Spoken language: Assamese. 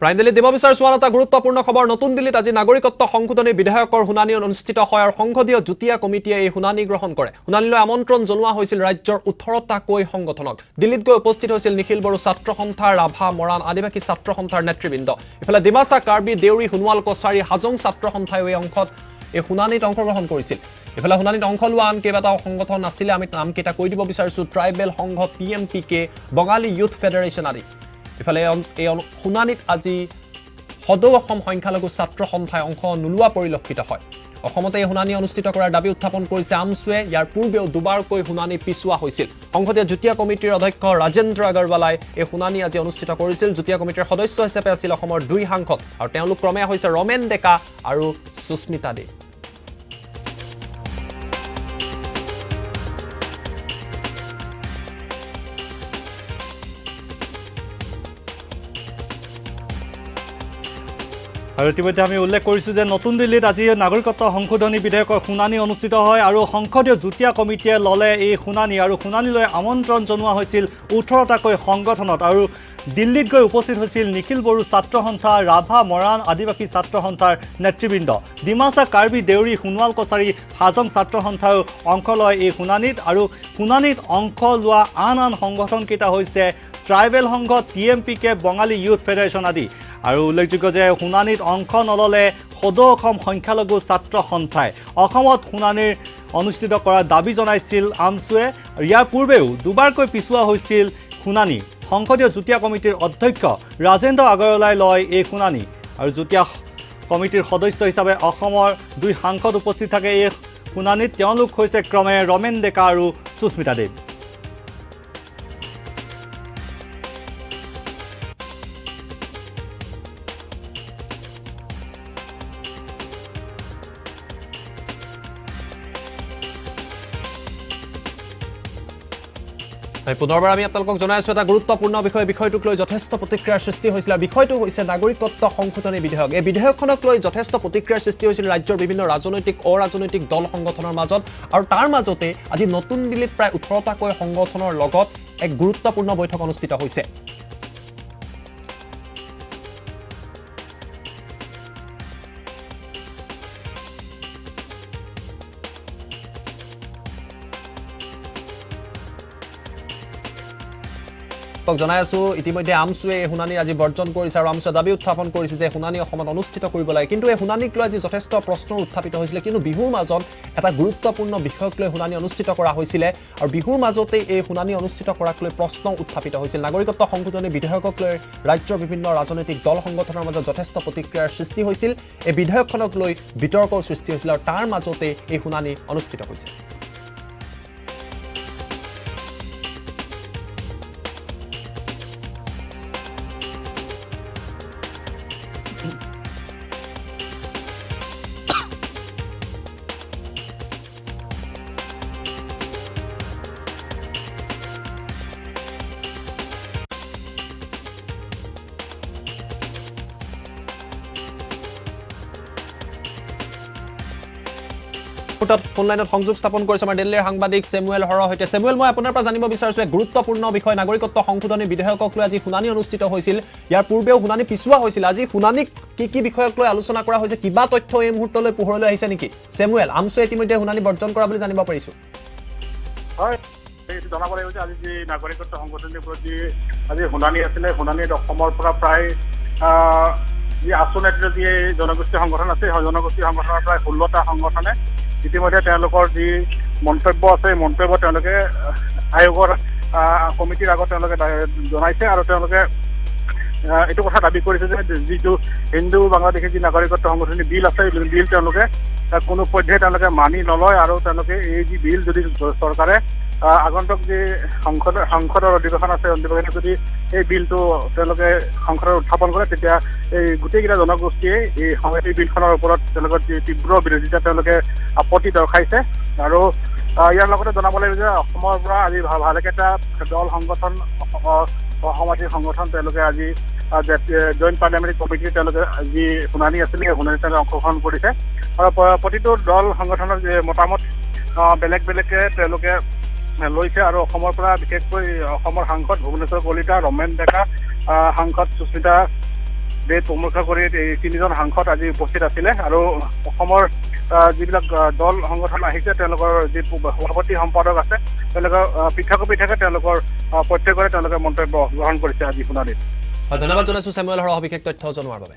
প্ৰাইম দিল্লীত দিব বিচাৰিছো এটা গুৰুত্বপূৰ্ণ খবৰ নতুন দিল্লীত আজি নাগৰিকত্ব সংশোধনী বিধেয়কৰ শুনানি অনুষ্ঠিত হয় আৰু সংসদীয় যুটীয়া কমিটিয়ে এই শুনানি গ্ৰহণ কৰে শুনানিলৈ আমন্ত্ৰণ জনোৱা হৈছিল ৰাজ্যৰ 18টাকৈ সংগঠনক দিল্লীত গৈ উপস্থিত হৈছিল নিখিল বড়ো ছাত্ৰ সন্থা ৰাভা মৰাণ আদিবাসী ছাত্ৰ সন্থাৰ নেতৃবৃন্দ ইফালে ডিমাছা কাৰ্বি দেউৰী সোণোৱাল কছাৰী হাজং ছাত্ৰ সন্থাই এই শুনানিত অংশগ্ৰহণ কৰিছিল ইফালে শুনানিত অংশ লোৱা আন কেইবাটাও সংগঠন আছিলে আমি নামকেইটা কৈ দিব বিচাৰিছো ট্ৰাইবেল সংঘ TMPK বঙালী ইউথ ফেডাৰেশ্যন আদি ইফালে এই শুনানিত আজি সদৌ অসম সংখ্যালঘু ছাত্ৰ সন্থাই অংশ নোলোৱা পৰিলক্ষিত হয় অসমতে এই শুনানি অনুষ্ঠিত কৰাৰ দাবী উত্থাপন কৰিছে আমছুৱে ইয়াৰ পূৰ্বেও দুবাৰকৈ শুনানি পিছুৱা হৈছিল সংসদীয় যুটীয়া কমিটিৰ অধ্যক্ষ ৰাজেন্দ্ৰ আগৰৱালাই এই শুনানি আজি অনুষ্ঠিত কৰিছিল যুটীয়া কমিটিৰ সদস্য হিচাপে আছিল অসমৰ দুই সাংসদ আৰু তেওঁলোক ক্ৰমে হৈছে ৰমেন ডেকা আৰু সুস্মিতা দে আৰু ইতিমধ্যে আমি উল্লেখ কৰিছোঁ যে নতুন দিল্লীত আজি নাগৰিকত্ব সংশোধনী বিধেয়কৰ শুনানি অনুষ্ঠিত হয় আৰু সংসদীয় যুটীয়া কমিটিয়ে ল'লে এই শুনানি আৰু শুনানিলৈ আমন্ত্ৰণ জনোৱা হৈছিল 18টাকৈ সংগঠনত আৰু দিল্লীত গৈ উপস্থিত হৈছিল নিখিল বড়ো ছাত্ৰ সন্থা ৰাভা মৰাণ আদিবাসী ছাত্ৰ সন্থাৰ নেতৃবৃন্দ ডিমাছা কাৰ্বি দেউৰী সোণোৱাল কছাৰী হাজং ছাত্ৰ সন্থাও অংশ লয় এই শুনানিত আৰু শুনানিত অংশ লোৱা আন সংগঠনকেইটা হৈছে ট্ৰাইবেল সংঘ TMPK বঙালী ইউথ ফেডাৰেশ্যন আদি আৰু উল্লেখযোগ্য যে শুনানিত অংশ নল'লে সদৌ অসম সংখ্যালঘু ছাত্ৰ সন্থাই অসমত শুনানিৰ অনুষ্ঠিত কৰাৰ দাবী জনাইছিল আমছুৱে ইয়াৰ পূৰ্বেও দুবাৰকৈ পিছুৱা হৈছিল শুনানি সংসদীয় যুটীয়া কমিটিৰ অধ্যক্ষ ৰাজেন্দ্ৰ আগৰৱালাই লয় এই শুনানি আৰু যুটীয়া কমিটিৰ সদস্য হিচাপে অসমৰ দুই সাংসদ উপস্থিত থাকে এই শুনানিত তেওঁলোক হৈছে ক্ৰমে ৰমেন ডেকা আৰু সুস্মিতা দেৱ পুনৰবাৰ আমি আপোনালোকক জনাইছো এটা গুৰুত্বপূৰ্ণ বিষয়টোক লৈ যথেষ্ট প্ৰতিক্ৰিয়াৰ সৃষ্টি হৈছিল বিষয়টো হৈছে নাগৰিকত্ব সংশোধনী বিধেয়ক এই বিধেয়কখনক লৈ যথেষ্ট প্ৰতিক্ৰিয়াৰ সৃষ্টি হৈছিল ৰাজ্যৰ বিভিন্ন ৰাজনৈতিক অৰাজনৈতিক দল সংগঠনৰ মাজত আৰু তাৰ মাজতে আজি নতুন দিল্লীত প্ৰায় 18টাকৈ সংগঠনৰ লগত এক গুৰুত্বপূৰ্ণ বৈঠক অনুষ্ঠিত হৈছে জনাই আছো ইতিমধ্যে আমছুৱে শুনানি আজি বৰ্জন কৰিছে আৰু আমছুৱে দাবী উত্থাপন কৰিছে যে শুনানি অসমত অনুষ্ঠিত কৰিব লাগে কিন্তু এই শুনানিক লৈ আজি যথেষ্ট প্ৰশ্ন উত্থাপিত হৈছিল কিন্তু বিহুৰ মাজত এটা গুৰুত্বপূৰ্ণ বিষয়ক লৈ শুনানি অনুষ্ঠিত কৰা হৈছিল আৰু বিহুৰ মাজতে এই শুনানি অনুষ্ঠিত কৰাক লৈ প্ৰশ্ন উত্থাপিত হৈছিল নাগৰিকত্ব সংশোধনী বিধেয়কক লৈ ৰাজ্যৰ বিভিন্ন ৰাজনৈতিক দল সংগঠনৰ মাজত যথেষ্ট প্ৰতিক্ৰিয়াৰ সৃষ্টি হৈছিল এই বিধেয়কখনক লৈ বিতৰ্কৰ সৃষ্টি হৈছিল আৰু তাৰ মাজতে এই শুনানি অনুষ্ঠিত হৈছে ফোন লাইনত সংযোগ স্থাপন কৰিছে আমাৰ দিল্লীৰ সাংবাদিক সেমুৱেল হৰৰ সৈতে সেমুৱেল মই আপোনাৰ পৰা জানিব বিচাৰিছো গুৰুত্বপূৰ্ণ বিষয় নাগৰিকত্ব সংশোধনী বিধেয়কক লৈ আজি শুনানি অনুষ্ঠিত হৈছিল ইয়াৰ পূৰ্বেও শুনানি পিছুৱা হৈছিল আজি শুনানিক কি বিষয়ক লৈ আলোচনা কৰা হৈছে কিবা তথ্য এই মুহূৰ্তলৈ পোহৰলৈ আহিছে নেকি সেমুৱেল আমছুৱে ইতিমধ্যে শুনানি বৰ্জন কৰা বুলি জানিব পাৰিছো হয় এইটো জনাব লাগিব যে আজি যি নাগৰিকত্ব সংশোধনীৰ প্ৰতি আজি শুনানি আছিলে শুনানিত অসমৰ পৰা প্ৰায় যি আছু নেতৃত্ব যি জনগোষ্ঠী সংগঠন আছে সেই জনগোষ্ঠী সংগঠনৰ প্ৰায় 16টা সংগঠনে ইতিমধ্যে তেওঁলোকৰ যি মন্তব্য আছে মন্তব্য তেওঁলোকে আয়োগৰ কমিটিৰ আগত তেওঁলোকে জনাইছে আৰু তেওঁলোকে এইটো কথা দাবী কৰিছে যে যিটো হিন্দু বাংলাদেশী যি নাগৰিকত্ব সংশোধনী বিল আছে বিল তেওঁলোকে কোনো পৰ্যায়ে তেওঁলোকে মানি নলয় আৰু তেওঁলোকে এই যি বিল যদি চৰকাৰে আগন্তুক যি সংসদৰ অধিৱেশন আছে অধিৱেশনত যদি এই বিলটো তেওঁলোকে সংসদত উত্থাপন কৰে তেতিয়া এই গোটেইকেইটা জনগোষ্ঠীয়ে এই বিলখনৰ ওপৰত তেওঁলোকৰ যি তীব্ৰ বিৰোধিতা তেওঁলোকে আপত্তি দৰ্শাইছে আৰু ইয়াৰ লগতে জনাব লাগিব যে অসমৰ পৰা আজি ভালেকেইটা দল সংগঠন সমাজিক সংগঠন তেওঁলোকে আজি জইণ্ট পাৰ্লিয়ামেণ্টাৰী কমিটিৰ তেওঁলোকে যি শুনানি আছিলে সেই শুনানিত তেওঁলোকে অংশগ্ৰহণ কৰিছে আৰু প্ৰতিটো দল সংগঠনৰ যি মতামত বেলেগ বেলেগকে তেওঁলোকে লৈছে আৰু অসমৰ পৰা বিশেষকৈ অসমৰ সাংসদ ভুৱনেশ্বৰ কলিতা ৰমেন ডেকা সাংসদ সুস্মিতা ডেট প্ৰমুখ কৰি এই 3জন সাংসদ আজি উপস্থিত আছিলে আৰু অসমৰ যিবিলাক দল সংগঠন আহিছে তেওঁলোকৰ যি সভাপতি সম্পাদক আছে তেওঁলোকৰ পৃথকে তেওঁলোকৰ প্ৰত্যেকৰে তেওঁলোকে মন্তব্য গ্ৰহণ কৰিছে আজি শুনানিত। ধন্যবাদ জনাইছোঁ চেমুৱেল হৰক বিশেষ তথ্য জনোৱাৰ বাবে।